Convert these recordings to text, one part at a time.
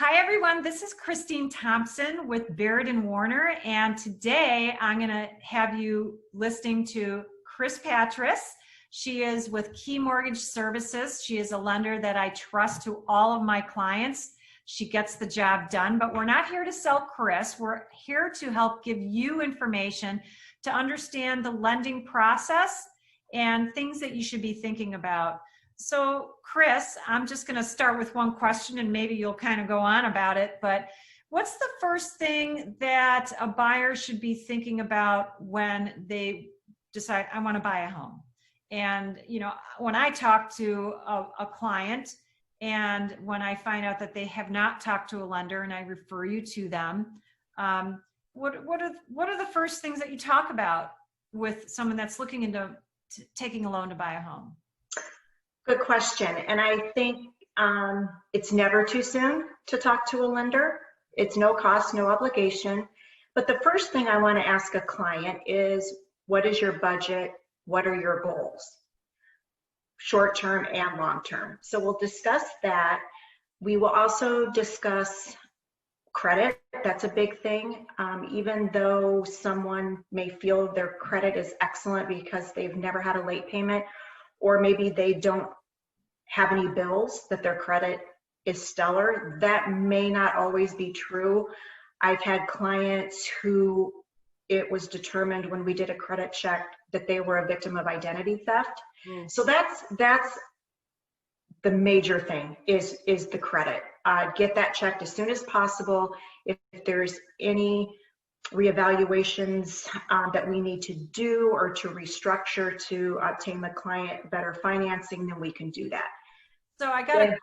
Hi everyone, this is Christine Thompson with Barrett and Warner, and today I'm going to have you listening to Kris Patras. She is with Key Mortgage Services. She is a lender that I trust to all of my clients. She gets the job done, but we're not here to sell Kris. We're here to help give you information to understand the lending process and things that you should be thinking about. So Kris, I'm just going to start with one question and maybe you'll kind of go on about it, but what's the first thing that a buyer should be thinking about when they decide, I want to buy a home? And, you know, when I talk to a client and when I find out that they have not talked to a lender and I refer you to them, what are the first things that you talk about with someone that's looking into taking a loan to buy a home? Good question. And I think it's never too soon to talk to a lender. It's no cost, no obligation. But the first thing I want to ask a client is, what is your budget? What are your goals? Short-term and long-term. So we'll discuss that. We will also discuss credit. That's a big thing. Even though someone may feel their credit is excellent because they've never had a late payment, or maybe they don't have any bills, that their credit is stellar. That may not always be true. I've had clients who it was determined when we did a credit check that they were a victim of identity theft. So that's the major thing is the credit. Get that checked as soon as possible. If there's any reevaluations that we need to do or to restructure to obtain the client better financing, then we can do that. So I got a question,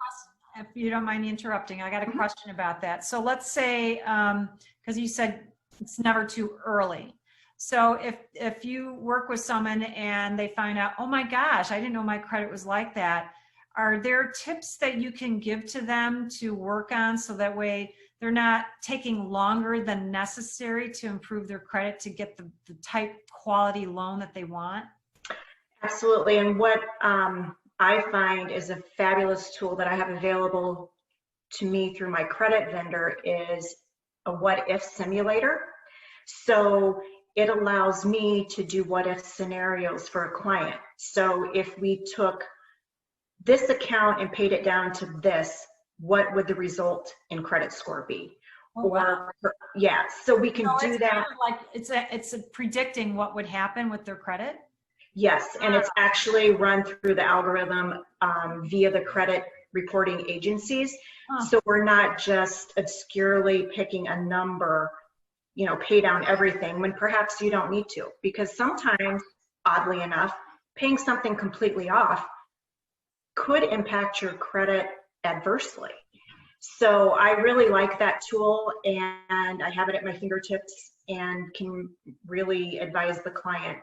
if you don't mind me interrupting, I got a question about that. So let's say, because you said it's never too early. So if you work with someone and they find out, oh my gosh, I didn't know my credit was like that, are there tips that you can give to them to work on so that way they're not taking longer than necessary to improve their credit to get the type quality loan that they want? Absolutely. And what I find is a fabulous tool that I have available to me through my credit vendor is a what if simulator. So it allows me to do what if scenarios for a client. So if we took this account and paid it down to this, what would the result in credit score be? Oh, wow. Yeah, so we can do that. Kind of like it's a predicting what would happen with their credit. Yes, and it's actually run through the algorithm via the credit reporting agencies. So we're not just obscurely picking a number, you know, pay down everything when perhaps you don't need to, because sometimes, oddly enough, paying something completely off could impact your credit adversely. So I really like that tool, and I have it at my fingertips and can really advise the client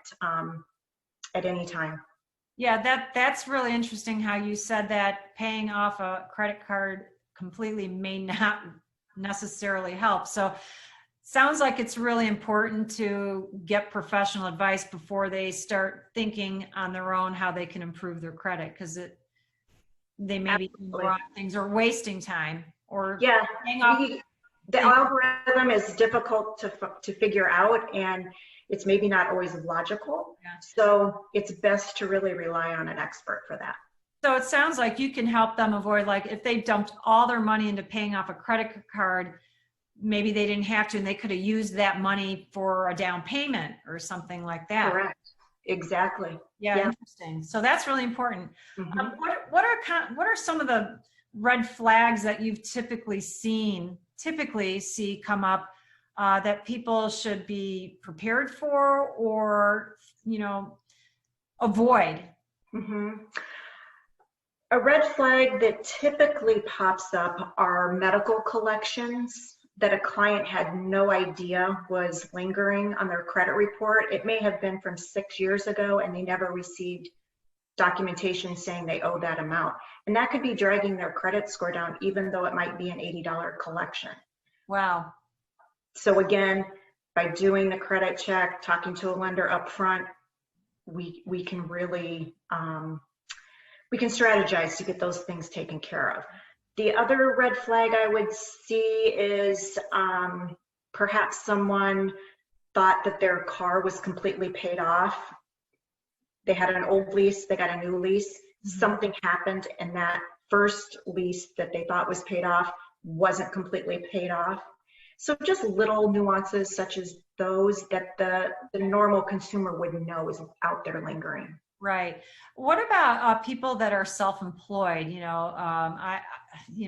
at any time. Yeah, that's really interesting how you said that paying off a credit card completely may not necessarily help. So sounds like it's really important to get professional advice before they start thinking on their own how they can improve their credit, because they may be doing the wrong things or wasting time or paying off. The algorithm is difficult to figure out, and it's maybe not always logical. Yeah. So it's best to really rely on an expert for that. So it sounds like you can help them avoid, like if they dumped all their money into paying off a credit card, maybe they didn't have to, and they could have used that money for a down payment or something like that. Correct. Exactly. Yeah. Interesting. So that's really important. What are some of the red flags that you've typically see come up that people should be prepared for or, you know, avoid? A red flag that typically pops up are medical collections that a client had no idea was lingering on their credit report. It may have been from 6 years ago and they never received documentation saying they owe that amount. And that could be dragging their credit score down, even though it might be an $80 collection. Wow. So again, by doing the credit check, talking to a lender up front, we can really, we can strategize to get those things taken care of. The other red flag I would see is perhaps someone thought that their car was completely paid off. They had an old lease, they got a new lease. Something happened and that first lease that they thought was paid off wasn't completely paid off. So just little nuances such as those that the normal consumer wouldn't know is out there lingering. Right. What about people that are self-employed?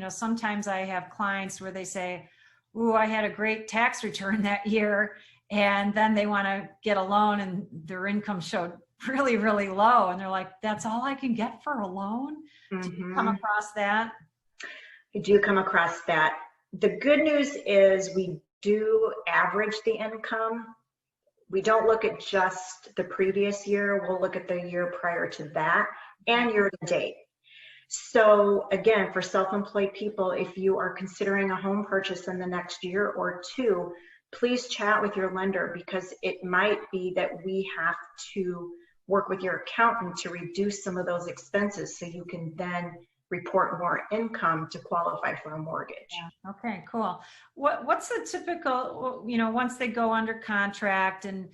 Sometimes I have clients where they say, "Ooh, I had a great tax return that year," and then they want to get a loan and their income showed really, really low, and they're like, "That's all I can get for a loan." Do you come across that? I do come across that. The good news is we do average the income. We don't look at just the previous year, we'll look at the year prior to that and year to date. So again, for self-employed people, if you are considering a home purchase in the next year or two, please chat with your lender, because it might be that we have to work with your accountant to reduce some of those expenses so you can then report more income to qualify for a mortgage. Yeah. Okay, cool. What's the typical, once they go under contract and,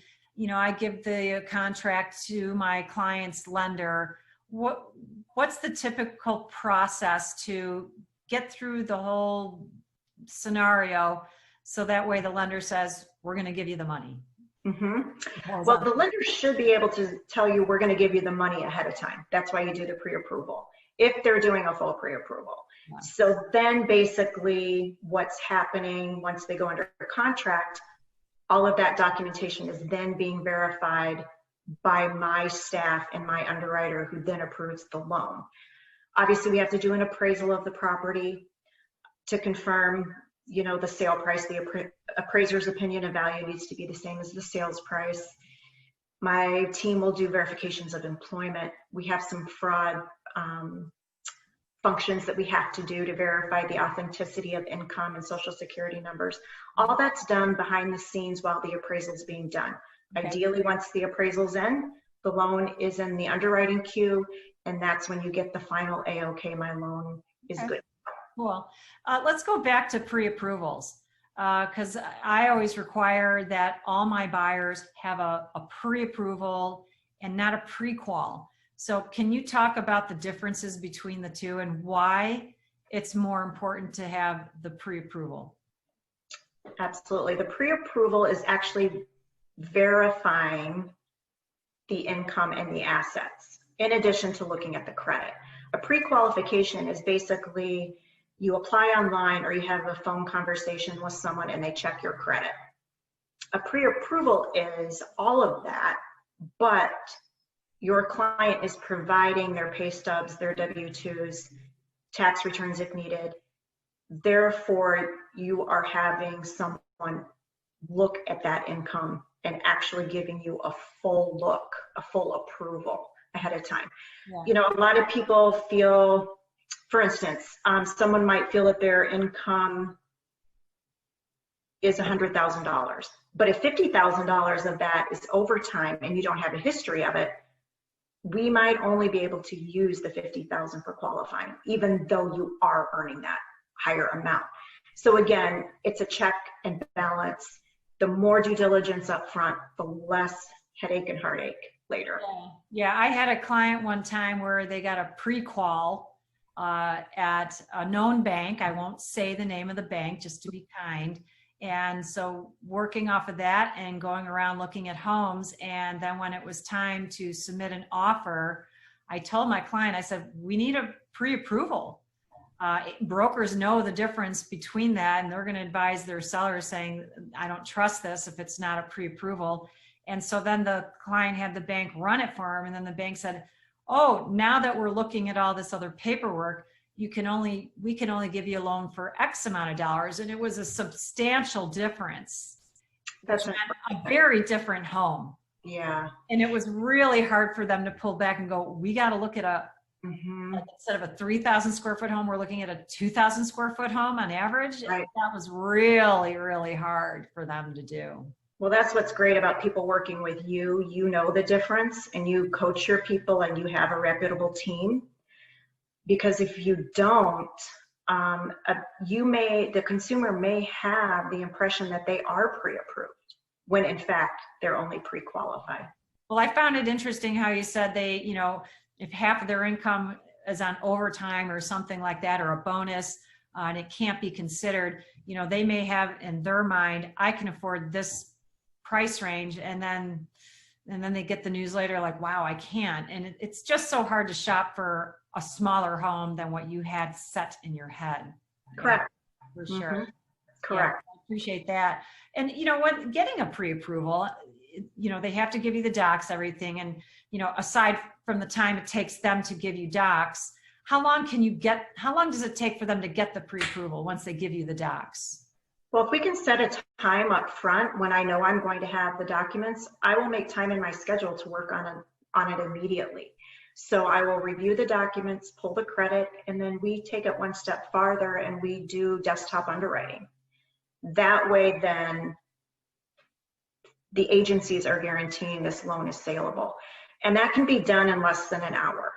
I give the contract to my client's lender, what's the typical process to get through the whole scenario so that way the lender says, we're going to give you the money? Well, the lender should be able to tell you, we're going to give you the money ahead of time. That's why you do the pre-approval, if they're doing a full pre-approval. Yeah. So then basically what's happening once they go under contract, all of that documentation is then being verified by my staff and my underwriter, who then approves the loan. Obviously, we have to do an appraisal of the property to confirm, the sale price. The appraiser's opinion of value needs to be the same as the sales price. My team will do verifications of employment. We have some fraud functions that we have to do to verify the authenticity of income and social security numbers. All that's done behind the scenes while the appraisal is being done. Okay. Ideally, once the appraisal's in, the loan is in the underwriting queue, and that's when you get the final A-OK, my loan is good. Cool. Let's go back to pre-approvals, because I always require that all my buyers have a pre-approval and not a PreQual. So can you talk about the differences between the two and why it's more important to have the pre-approval? Absolutely. The pre-approval is actually verifying the income and the assets, in addition to looking at the credit. A pre-qualification is basically you apply online or you have a phone conversation with someone and they check your credit. A pre-approval is all of that, but your client is providing their pay stubs, their W-2s, tax returns if needed. Therefore, you are having someone look at that income and actually giving you a full look, a full approval ahead of time. Yeah. A lot of people feel, for instance, someone might feel that their income is $100,000, but if $50,000 of that is overtime and you don't have a history of it, we might only be able to use the $50,000 for qualifying, even though you are earning that higher amount. So again, it's a check and balance. The more due diligence up front, the less headache and heartache later. Yeah, I had a client one time where they got a PreQual at a known bank. I won't say the name of the bank just to be kind. And so working off of that and going around looking at homes, and then when it was time to submit an offer, I told my client, I said, we need a pre-approval. Brokers know the difference between that, and they're going to advise their sellers saying, I don't trust this if it's not a pre-approval. And so then the client had the bank run it for him, and then the bank said, oh, now that we're looking at all this other paperwork, we can only give you a loan for X amount of dollars. And it was a substantial difference. That's a very different home. Yeah. And it was really hard for them to pull back and go, we got to look at instead of a 3,000 square foot home, we're looking at a 2,000 square foot home on average. Right. That was really, really hard for them to do. Well, that's what's great about people working with you. You know the difference, and you coach your people, and you have a reputable team. Because if you don't, the consumer may have the impression that they are pre-approved when in fact they're only pre-qualified. Well, I found it interesting how you said they, if half of their income is on overtime or something like that, or a bonus, and it can't be considered, they may have in their mind, I can afford this price range, and then they get the news later like, wow, I can't. And it's just so hard to shop for a smaller home than what you had set in your head. Correct. Yeah, for sure. Correct. Yeah, I appreciate that. And when getting a pre-approval, they have to give you the docs, everything. And, aside from the time it takes them to give you docs, how long does it take for them to get the pre-approval once they give you the docs? Well, if we can set a time up front when I know I'm going to have the documents, I will make time in my schedule to work on it immediately. So I will review the documents, pull the credit, and then we take it one step farther and we do desktop underwriting. That way, then the agencies are guaranteeing this loan is saleable. And that can be done in less than an hour.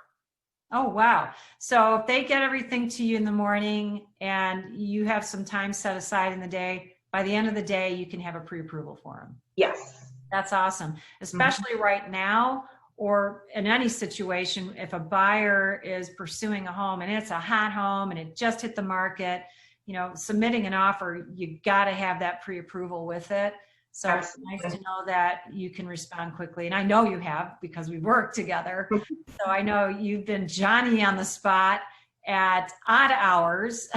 Oh, wow. So if they get everything to you in the morning and you have some time set aside in the day, by the end of the day, you can have a pre-approval for them. Yes. That's awesome. Especially right now, or in any situation, if a buyer is pursuing a home and it's a hot home and it just hit the market, submitting an offer, you got to have that pre-approval with it. So Absolutely. It's nice to know that you can respond quickly. And I know you have, because we work together. So I know you've been Johnny on the spot at odd hours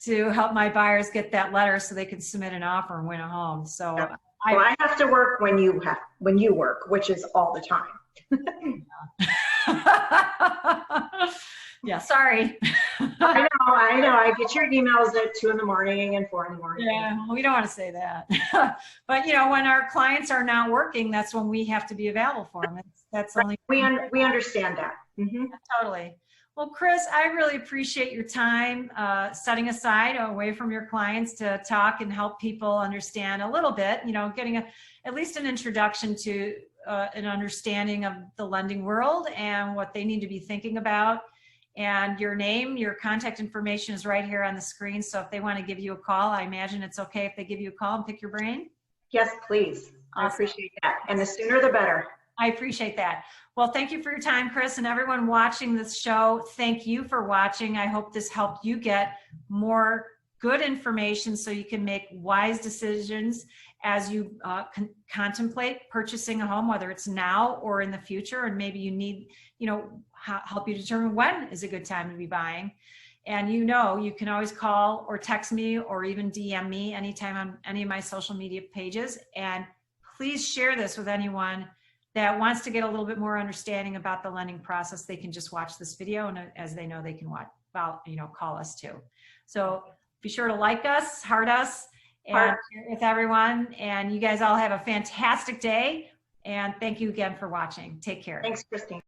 to help my buyers get that letter so they can submit an offer and win a home. So yeah. I have to work when you work, which is all the time. Yeah, sorry. I know. I get your emails at 2 in the morning and 4 in the morning. Yeah, well, we don't want to say that. But when our clients are not working, that's when we have to be available for them. That's only we understand that. Mm-hmm. Totally. Well, Kris, I really appreciate your time setting aside away from your clients to talk and help people understand a little bit, getting at least an introduction to an understanding of the lending world and what they need to be thinking about. And your name, your contact information is right here on the screen. So if they want to give you a call, I imagine it's okay if they give you a call and pick your brain? Yes, please. Awesome. I appreciate that. And the sooner the better. I appreciate that. Well, thank you for your time, Kris, and everyone watching this show. Thank you for watching. I hope this helped you get more good information so you can make wise decisions as you contemplate purchasing a home, whether it's now or in the future, and maybe you need, help you determine when is a good time to be buying. And you can always call or text me or even DM me anytime on any of my social media pages. And please share this with anyone that wants to get a little bit more understanding about the lending process. They can just watch this video, and as they know, they can call us too. So be sure to like us, heart us, and share it with everyone. And you guys all have a fantastic day. And thank you again for watching. Take care. Thanks, Christine.